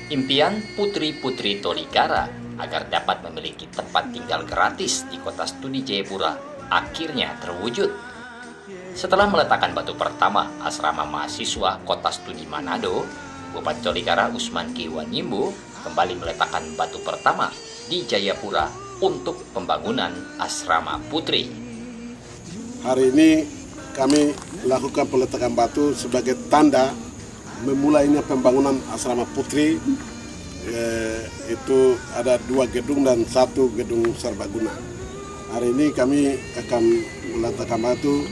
Impian putri-putri Tolikara agar dapat memiliki tempat tinggal gratis di kota studi Jayapura akhirnya terwujud. Setelah meletakkan batu pertama asrama mahasiswa kota studi Manado, Bupati Tolikara Usman Kiwanimbo kembali meletakkan batu pertama di Jayapura untuk pembangunan asrama putri. Hari ini kami lakukan peletakan batu sebagai tanda memulainya pembangunan asrama putri. Itu ada 2 gedung dan 1 gedung serbaguna. Hari ini kami akan meletakkan batu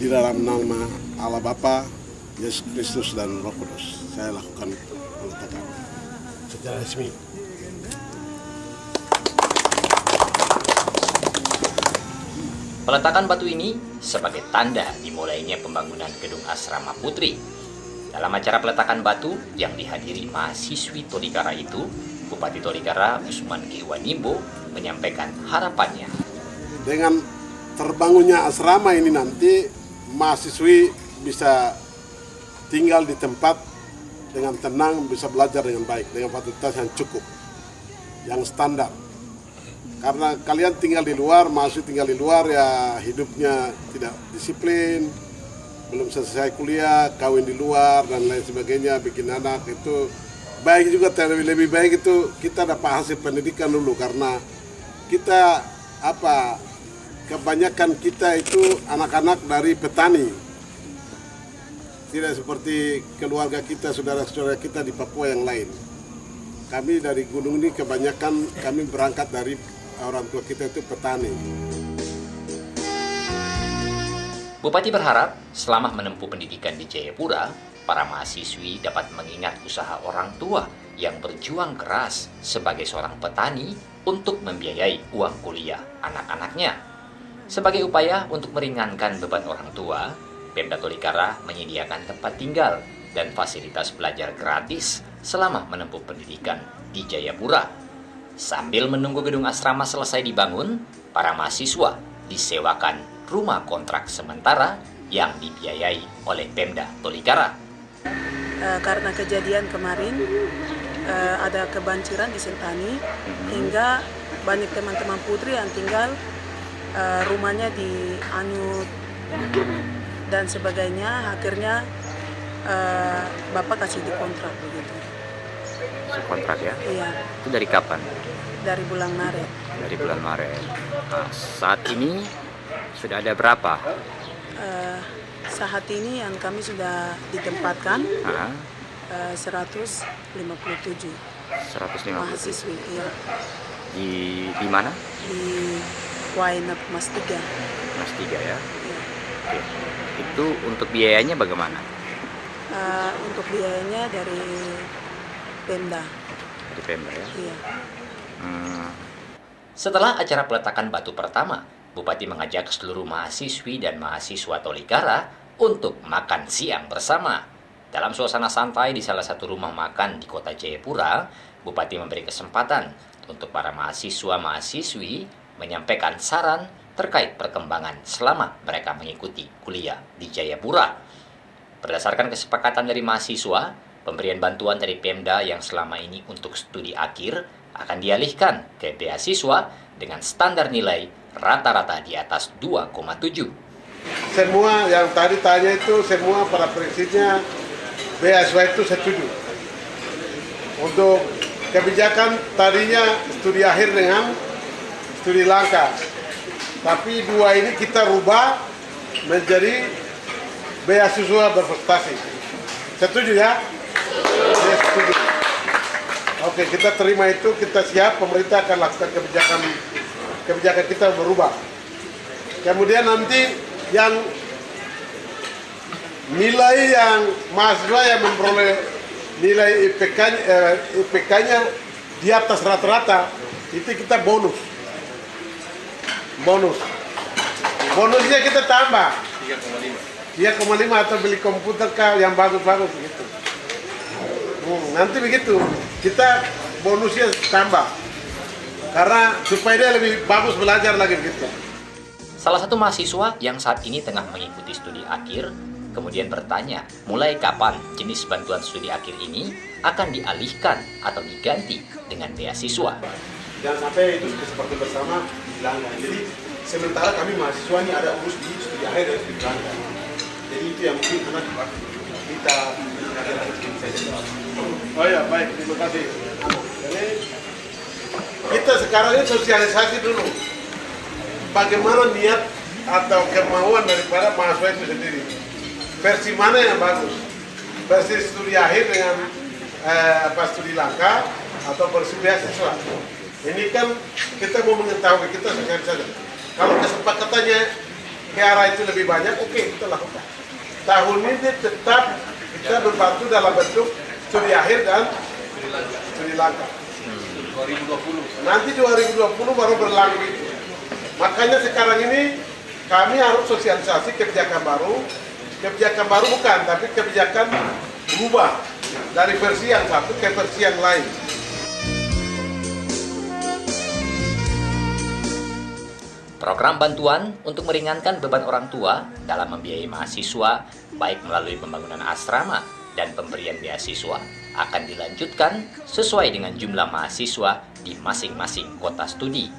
di dalam nama Allah Bapa, Yesus Kristus dan Roh Kudus. Saya lakukan peletakan secara resmi. Peletakan batu ini sebagai tanda dimulainya pembangunan gedung asrama putri. Dalam acara peletakan batu yang dihadiri mahasiswi Tolikara itu, Bupati Tolikara Usman Kiwanimbo menyampaikan harapannya. Dengan terbangunnya asrama ini nanti, mahasiswi bisa tinggal di tempat dengan tenang, bisa belajar dengan baik, dengan fasilitas yang cukup, yang standar. Karena kalian tinggal di luar, mahasiswa tinggal di luar ya hidupnya tidak disiplin, belum selesai kuliah, kawin di luar dan lain sebagainya, bikin anak itu baik juga. Lebih baik itu kita dapat hasil pendidikan dulu, karena kita kebanyakan kita itu anak-anak dari petani, tidak seperti keluarga kita, saudara-saudara kita di Papua yang lain. Kami dari gunung ini kebanyakan kami berangkat dari orang tua kita itu petani. Bupati berharap selama menempuh pendidikan di Jayapura, para mahasiswi dapat mengingat usaha orang tua yang berjuang keras sebagai seorang petani untuk membiayai uang kuliah anak-anaknya. Sebagai upaya untuk meringankan beban orang tua, Pemda Tolikara menyediakan tempat tinggal dan fasilitas belajar gratis selama menempuh pendidikan di Jayapura. Sambil menunggu gedung asrama selesai dibangun, para mahasiswa disewakan rumah kontrak sementara yang dibiayai oleh Pemda Tolikara. Karena kejadian kemarin ada kebanjiran di Sentani, hingga banyak teman-teman putri yang tinggal rumahnya dianyut dan sebagainya. Akhirnya Bapak kasih di kontrak begitu. Kontrak ya? Iya. Itu dari kapan? Dari bulan Maret. Dari bulan Maret. Nah, saat ini sudah ada berapa? Saat ini yang kami sudah ditempatkan 157 mahasiswi. Iya. Di mana? Di Wainap Mas 3. Mas 3 ya? Iya. Oke. Itu untuk biayanya bagaimana? Untuk biayanya dari Pemda. Dari Pemda ya? Iya. Setelah acara peletakan batu pertama, Bupati mengajak seluruh mahasiswi dan mahasiswa Tolikara untuk makan siang bersama. Dalam suasana santai di salah satu rumah makan di kota Jayapura, Bupati memberi kesempatan untuk para mahasiswa-mahasiswi menyampaikan saran terkait perkembangan selama mereka mengikuti kuliah di Jayapura. Berdasarkan kesepakatan dari mahasiswa, pemberian bantuan dari Pemda yang selama ini untuk studi akhir akan dialihkan ke beasiswa dengan standar nilai rata-rata di atas 2,7. Semua yang tadi tanya itu, semua para prinsipnya beasiswa itu setuju. Untuk kebijakan tadinya studi akhir dengan studi langka, tapi 2 ini kita rubah menjadi beasiswa berprestasi. Setuju ya? Saya setuju. Oke, kita terima itu, kita siap, pemerintah akan lakukan kebijakan kita berubah. Kemudian nanti yang nilai yang mahasiswa yang memperoleh nilai IPK-nya di atas rata-rata, itu kita bonus. Bonusnya kita tambah 3,5 atau beli komputer yang bagus-bagus gitu. Nanti begitu kita bonusnya tambah, karena supaya dia lebih bagus belajar lagi begitu. Salah satu mahasiswa yang saat ini tengah mengikuti studi akhir kemudian bertanya, mulai kapan jenis bantuan studi akhir ini akan dialihkan atau diganti dengan beasiswa. Jangan sampai itu seperti bersama dihilangkan. Jadi sementara kami mahasiswa ini ada urus di studi akhir dan studi langkah. Jadi itu yang mungkin karena kita oh ya, baik, terima kasih. Jadi kita sekarang ini sosialisasi dulu bagaimana niat atau kemauan daripada mahasiswa itu sendiri. Versi mana yang bagus? Versi studi akhir dengan studi langkah atau versi beasiswa? Ini kan kita mau mengetahui, kita sekarang saja. Kalau kesepakatannya ke arah itu lebih banyak, oke, kita lakukan. Tahun ini tetap kita berbantu dalam bentuk studi akhir dan studi langkah. 2020. Nanti 2020 baru berlaku itu. Makanya sekarang ini kami harus sosialisasi kebijakan baru. Kebijakan baru bukan, tapi kebijakan berubah dari versi yang satu ke versi yang lain. Program bantuan untuk meringankan beban orang tua dalam membiayai mahasiswa, baik melalui pembangunan asrama dan pemberian beasiswa, akan dilanjutkan sesuai dengan jumlah mahasiswa di masing-masing kota studi.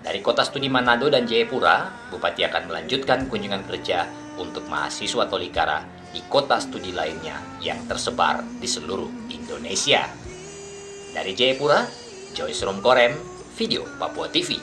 Dari kota studi Manado dan Jayapura, Bupati akan melanjutkan kunjungan kerja untuk mahasiswa Tolikara di kota studi lainnya yang tersebar di seluruh Indonesia. Dari Jayapura, Joyce Romkorem, Video Papua TV.